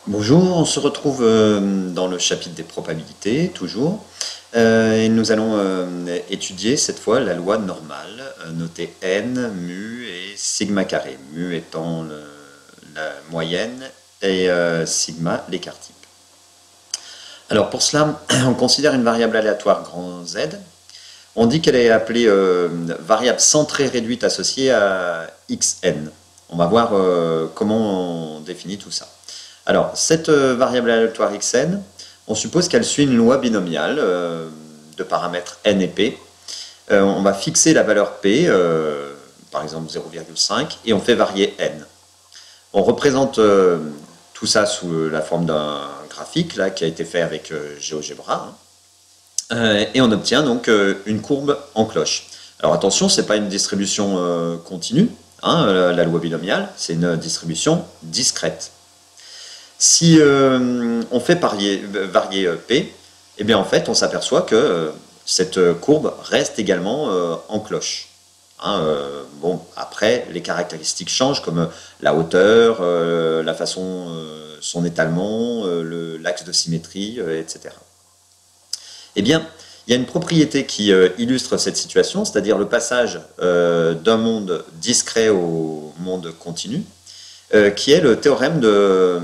Bonjour, on se retrouve dans le chapitre des probabilités, toujours, et nous allons étudier cette fois la loi normale, notée n, mu et sigma carré, mu étant la moyenne et sigma l'écart type. Alors pour cela, on considère une variable aléatoire grand Z. On dit qu'elle est appelée variable centrée réduite associée à xn. On va voir comment on définit tout ça. Alors, cette variable aléatoire xn, on suppose qu'elle suit une loi binomiale de paramètres n et p. On va fixer la valeur p, par exemple 0,5, et on fait varier n. On représente tout ça sous la forme d'un graphique là, qui a été fait avec GeoGebra. Et on obtient donc une courbe en cloche. Alors attention, ce n'est pas une distribution continue, la loi binomiale, c'est une distribution discrète. Si on fait varier P, eh bien en fait on s'aperçoit que cette courbe reste également en cloche. Bon, après les caractéristiques changent comme la hauteur, la façon, son étalement, l'axe de symétrie, etc. Eh bien, il y a une propriété qui illustre cette situation, c'est-à-dire le passage d'un monde discret au monde continu, qui est le théorème de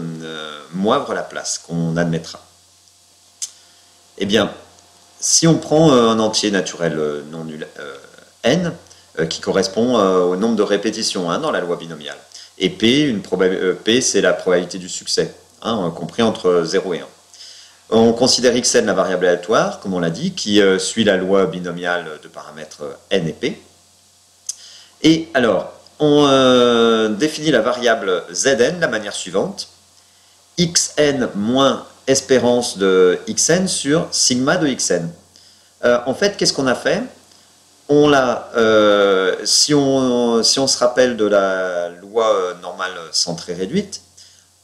Moivre-Laplace, qu'on admettra. Eh bien, si on prend un entier naturel non nul n, qui correspond au nombre de répétitions dans la loi binomiale, et p, p c'est la probabilité du succès, compris entre 0 et 1. On considère xn la variable aléatoire, comme on l'a dit, qui suit la loi binomiale de paramètres n et p. Et alors, on définit la variable zn de la manière suivante. Xn moins espérance de xn sur sigma de xn. En fait, qu'est-ce qu'on a fait? On l'a, si on se rappelle de la loi normale centrée réduite,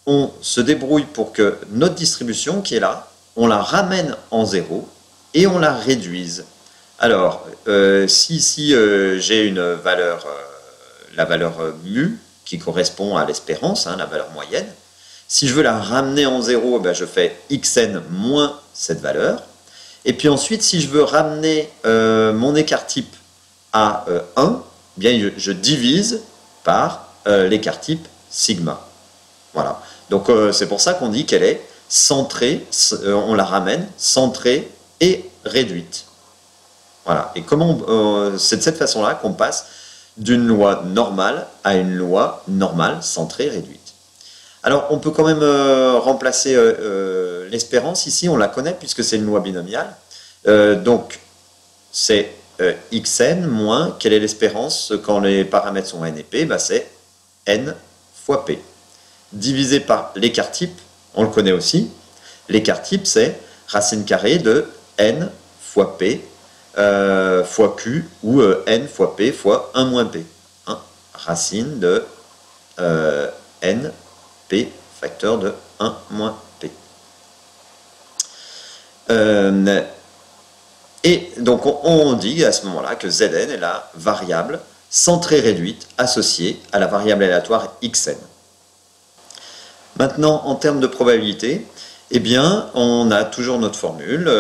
on se débrouille pour que notre distribution qui est là, on la ramène en 0 et on la réduise. Alors, si ici j'ai une valeur, la valeur mu, qui correspond à l'espérance, la valeur moyenne, si je veux la ramener en 0, je fais xn moins cette valeur. Et puis ensuite, si je veux ramener mon écart type à 1, bien je divise par l'écart type sigma. Voilà. Donc c'est pour ça qu'on dit qu'elle est centrée, on la ramène centrée et réduite. Voilà. Et c'est de cette façon-là qu'on passe d'une loi normale à une loi normale centrée réduite. Alors on peut quand même remplacer l'espérance ici, on la connaît puisque c'est une loi binomiale. Donc c'est xn moins, quelle est l'espérance quand les paramètres sont n et p? C'est n fois p. Divisé par l'écart type, on le connaît aussi. L'écart type, c'est racine carrée de n fois p fois q, ou n fois p fois 1 moins p. Racine de n, p, facteur de 1 moins p. Et donc on dit à ce moment-là que Zn est la variable centrée réduite associée à la variable aléatoire xn. Maintenant, en termes de probabilité, eh bien, on a toujours notre formule,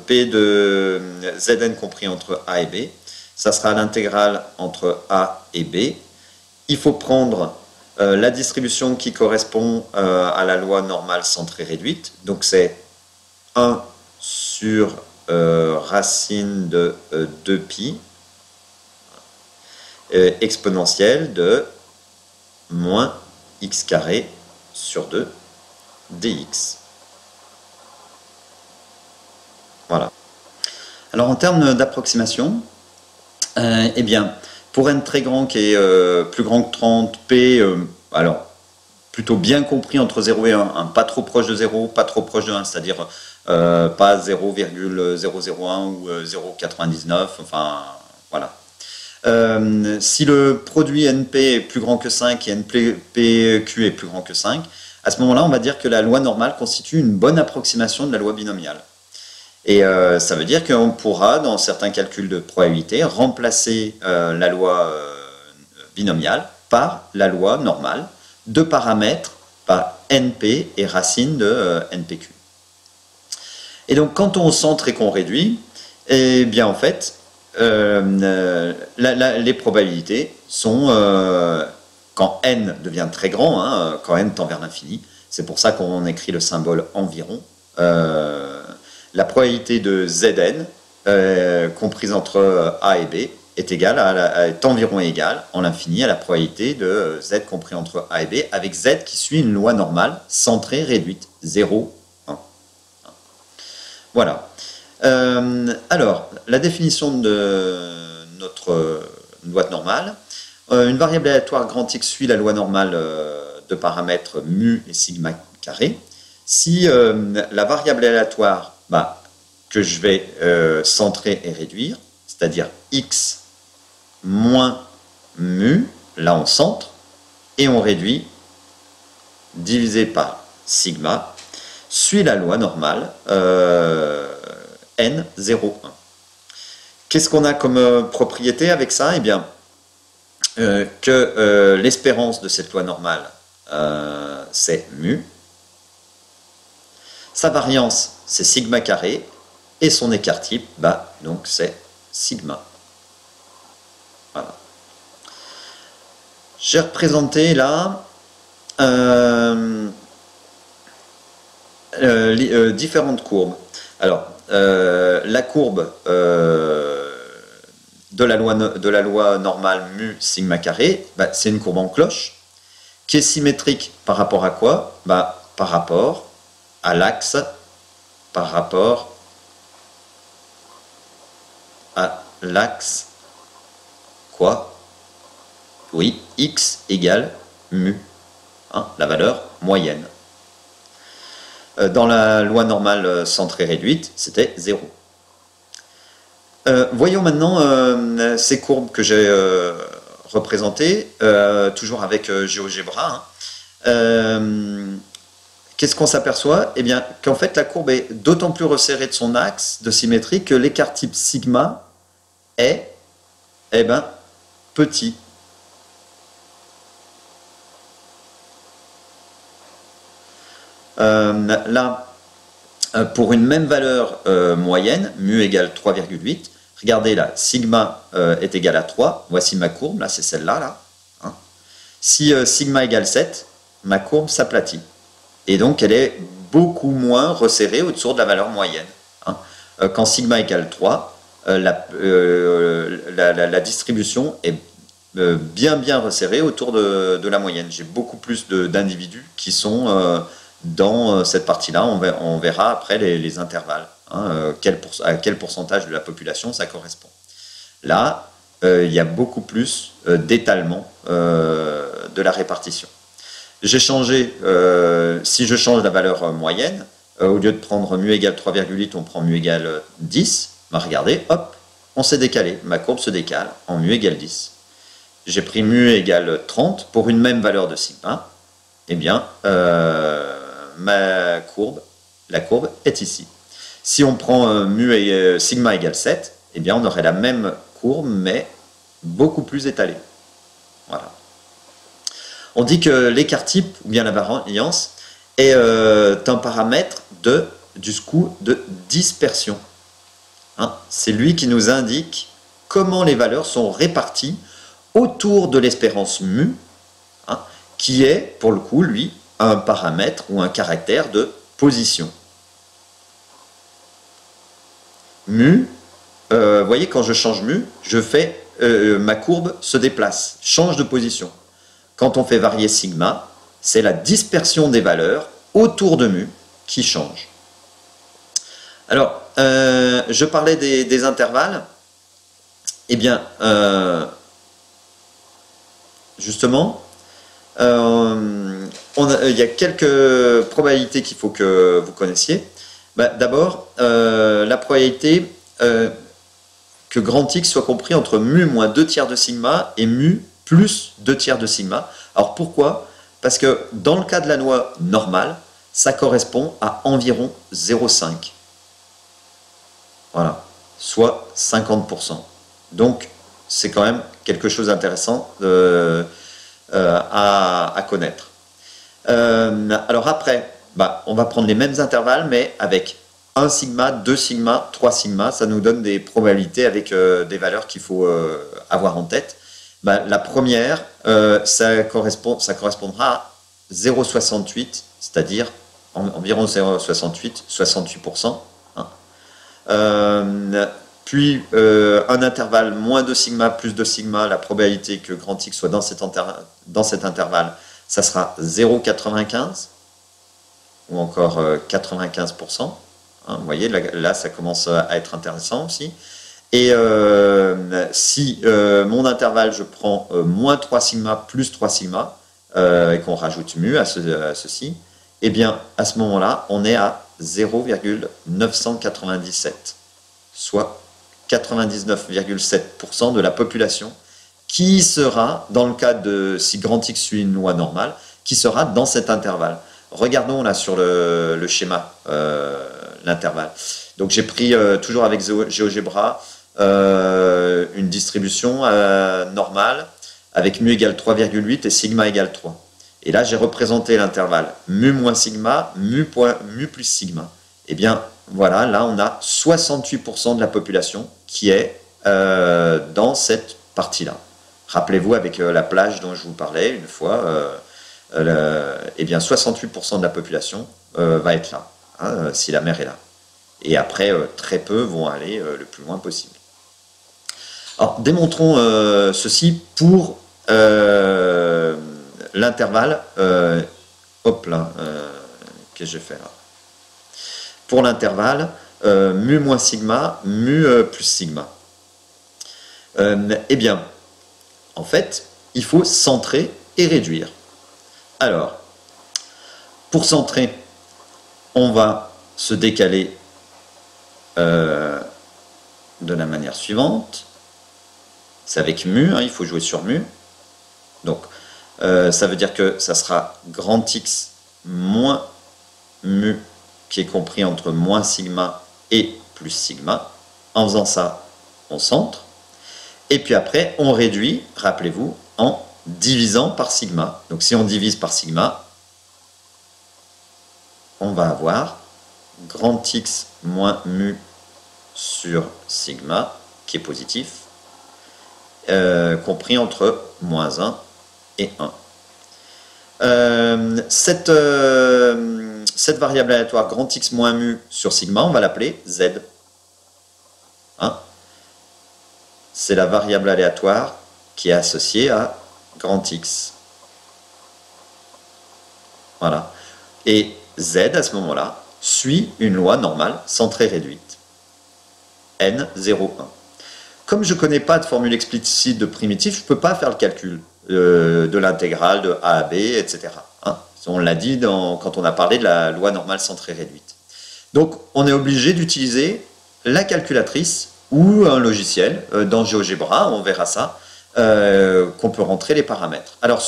P de Zn compris entre A et B, ça sera l'intégrale entre A et B. Il faut prendre la distribution qui correspond à la loi normale centrée réduite, donc c'est 1 sur racine de 2pi exponentielle de moins x carré sur 2 dx. Voilà. Alors en termes d'approximation, eh bien, pour n très grand qui est plus grand que 30, p, alors plutôt bien compris entre 0 et 1, pas trop proche de 0, pas trop proche de 1, c'est-à-dire pas 0,001 ou 0,99, enfin voilà. Si le produit NP est plus grand que 5 et NPQ est plus grand que 5, à ce moment-là, on va dire que la loi normale constitue une bonne approximation de la loi binomiale. Et ça veut dire qu'on pourra, dans certains calculs de probabilité, remplacer la loi binomiale par la loi normale de paramètres par NP et racine de NPQ. Et donc quand on centre et qu'on réduit, eh bien en fait, les probabilités sont, quand n devient très grand, hein, quand n tend vers l'infini, c'est pour ça qu'on écrit le symbole environ, la probabilité de Zn, comprise entre A et B, est environ égale en l'infini à la probabilité de Z compris entre A et B, avec Z qui suit une loi normale, centrée, réduite, 0, 1. Voilà. Alors, la définition de notre loi normale. Une variable aléatoire grand X suit la loi normale de paramètres mu et sigma carré. Si la variable aléatoire que je vais centrer et réduire, c'est-à-dire X moins mu, là on centre, et on réduit, divisé par sigma, suit la loi normale n 0,1. Qu'est-ce qu'on a comme propriété avec ça? Eh bien, que l'espérance de cette loi normale, c'est mu, sa variance, c'est sigma carré, et son écart type, donc c'est sigma. Voilà. J'ai représenté là différentes courbes. Alors, la courbe de la loi normale mu sigma carré, c'est une courbe en cloche qui est symétrique par rapport à quoi? Par rapport à l'axe, par rapport à l'axe quoi? Oui, x égale mu, hein, la valeur moyenne. Dans la loi normale centrée réduite, c'était 0. Voyons maintenant ces courbes que j'ai représentées, toujours avec GeoGebra. Qu'est-ce qu'on s'aperçoit? Eh bien, qu'en fait, la courbe est d'autant plus resserrée de son axe de symétrie que l'écart type sigma est petit. Là, pour une même valeur moyenne, mu égale 3,8, regardez là, sigma est égal à 3, voici ma courbe, là c'est celle-là. Là, hein. Si sigma égale 7, ma courbe s'aplatit. Et donc elle est beaucoup moins resserrée autour de la valeur moyenne. Hein. Quand sigma égale 3, la distribution est bien resserrée autour de la moyenne. J'ai beaucoup plus d'individus qui sont dans cette partie-là. On verra après les intervalles, hein, à quel pourcentage de la population ça correspond. Là, il y a beaucoup plus d'étalement de la répartition. J'ai changé, si je change la valeur moyenne, au lieu de prendre mu égale 3,8, on prend mu égale 10. Regardez, hop, on s'est décalé. Ma courbe se décale en mu égale 10. J'ai pris mu égale 30 pour une même valeur de sigma. Eh bien, la courbe est ici. Si on prend mu et sigma égale 7, eh bien, on aurait la même courbe, mais beaucoup plus étalée. Voilà. On dit que l'écart type, ou bien la variance, est un paramètre du coup de dispersion. Hein, c'est lui qui nous indique comment les valeurs sont réparties autour de l'espérance mu, hein, qui est, pour le coup, lui, un paramètre ou un caractère de position. Mu, vous voyez, quand je change mu, ma courbe se déplace, change de position. Quand on fait varier sigma, c'est la dispersion des valeurs autour de mu qui change. Alors, je parlais des intervalles. Eh bien, justement, il y a quelques probabilités qu'il faut que vous connaissiez. D'abord, la probabilité que grand X soit compris entre mu moins 2 tiers de sigma et mu plus 2 tiers de sigma. Alors pourquoi? Parce que dans le cas de la loi normale, ça correspond à environ 0,5. Voilà, soit 50%. Donc, c'est quand même quelque chose d'intéressant à connaître. Alors après, bah, on va prendre les mêmes intervalles, mais avec 1 sigma, 2 sigma, 3 sigma. Ça nous donne des probabilités avec des valeurs qu'il faut avoir en tête. Bah, la première, ça correspondra à 0,68, c'est-à-dire environ 0,68, 68%. Hein. Puis un intervalle moins 2 sigma plus 2 sigma, la probabilité que grand X soit dans cet intervalle, ça sera 0,95 ou encore 95%. Hein, vous voyez, là, ça commence à être intéressant aussi. Et si mon intervalle, je prends moins 3 sigma plus 3 sigma, et qu'on rajoute mu à ceci, eh bien, à ce moment-là, on est à 0,997, soit 99,7% de la population qui sera, dans le cas de si grand X suit une loi normale, qui sera dans cet intervalle. Regardons là sur le schéma, l'intervalle. Donc j'ai pris, toujours avec GeoGebra, une distribution normale avec mu égale 3,8 et sigma égale 3. Et là, j'ai représenté l'intervalle mu moins sigma, mu plus sigma. Eh bien, voilà, là, on a 68% de la population qui est dans cette partie-là. Rappelez-vous, avec la plage dont je vous parlais une fois, eh bien, 68% de la population va être là, hein, si la mer est là. Et après, très peu vont aller le plus loin possible. Alors, démontrons ceci pour l'intervalle. Hop là, qu'est-ce que j'ai fait là? Pour l'intervalle, mu moins sigma, mu plus sigma. Eh bien, en fait, il faut centrer et réduire. Alors, pour centrer, on va se décaler de la manière suivante. C'est avec mu, hein, il faut jouer sur mu. Donc, ça veut dire que ça sera grand X moins mu, qui est compris entre moins sigma et plus sigma. En faisant ça, on centre. Et puis après, on réduit, rappelez-vous, en divisant par sigma. Donc si on divise par sigma, on va avoir grand X moins mu sur sigma, qui est positif, compris entre moins 1 et 1. Cette variable aléatoire grand X moins mu sur sigma, on va l'appeler Z. Hein, c'est la variable aléatoire qui est associée à grand X. Voilà. Et Z, à ce moment-là, suit une loi normale centrée réduite. N, 0, 1. Comme je ne connais pas de formule explicite de primitif, je ne peux pas faire le calcul de l'intégrale de A à B, etc. Hein, on l'a dit quand on a parlé de la loi normale centrée réduite. Donc, on est obligé d'utiliser la calculatrice ou un logiciel. Dans GeoGebra, on verra ça, qu'on peut rentrer les paramètres. Alors,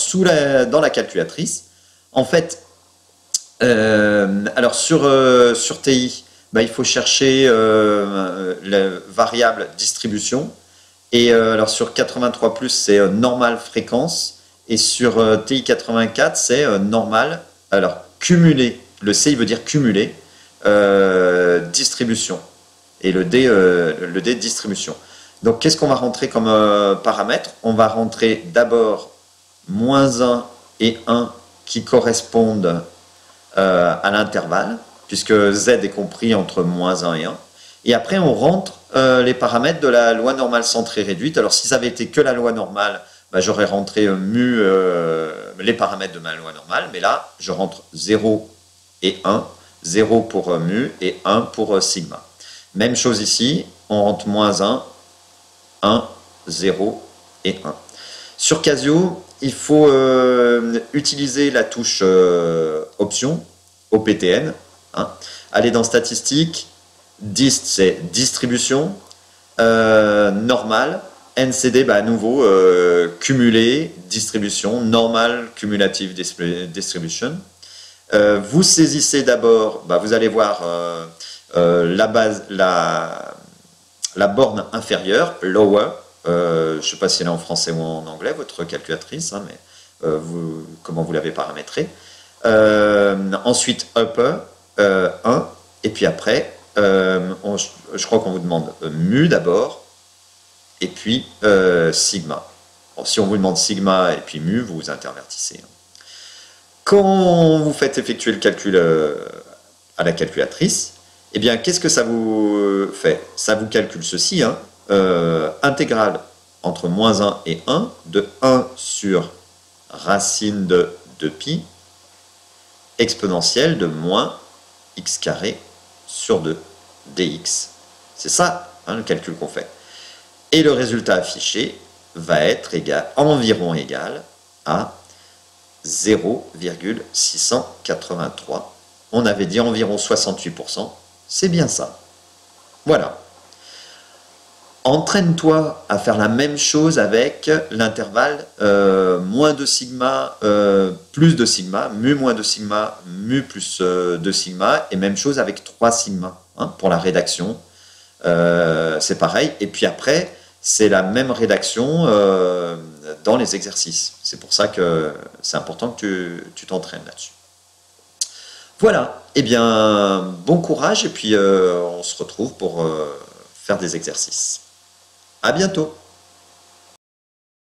dans la calculatrice, en fait, alors sur TI, bah, il faut chercher la variable distribution. Et alors sur 83+, c'est normal fréquence. Et sur TI 84, c'est normal. Alors, cumulé. Le C, il veut dire cumulé. Distribution. Et le D, distribution. Donc, qu'est-ce qu'on va rentrer comme paramètre? On va rentrer d'abord moins 1 et 1 qui correspondent à l'intervalle, puisque Z est compris entre moins 1 et 1. Et après, on rentre les paramètres de la loi normale centrée réduite. Alors, si ça avait été que la loi normale, bah, j'aurais rentré les paramètres de ma loi normale. Mais là, je rentre 0 et 1. 0 pour mu et 1 pour sigma. Même chose ici, on rentre moins 1, 1, 0 et 1. Sur Casio, il faut utiliser la touche option, OPTN. Hein. Aller dans statistiques, dist c'est distribution, normal, NCD, bah, à nouveau, cumulé, distribution, normal, cumulative distribution. Vous saisissez d'abord, bah, vous allez voir la borne inférieure, lower. Je ne sais pas si elle est en français ou en anglais, votre calculatrice, hein, mais comment vous l'avez paramétrée. Ensuite, upper, 1. Et puis après, je crois qu'on vous demande mu d'abord, et puis sigma. Bon, si on vous demande sigma et puis mu, vous vous intervertissez. Quand vous faites effectuer le calcul à la calculatrice, eh bien, qu'est-ce que ça vous fait? Ça vous calcule ceci, hein, intégrale entre moins 1 et 1 de 1 sur racine de 2pi exponentielle de moins x carré sur 2 dx. C'est ça, hein, le calcul qu'on fait. Et le résultat affiché va être environ égal à 0,683. On avait dit environ 68%. C'est bien ça. Voilà. Entraîne-toi à faire la même chose avec l'intervalle moins 2 sigma, plus 2 sigma, mu moins 2 sigma, mu plus 2 sigma, et même chose avec 3 sigma, hein, pour la rédaction. C'est pareil. Et puis après, c'est la même rédaction dans les exercices. C'est pour ça que c'est important que tu t'entraînes là-dessus. Voilà. Eh bien, bon courage, et puis on se retrouve pour faire des exercices. À bientôt!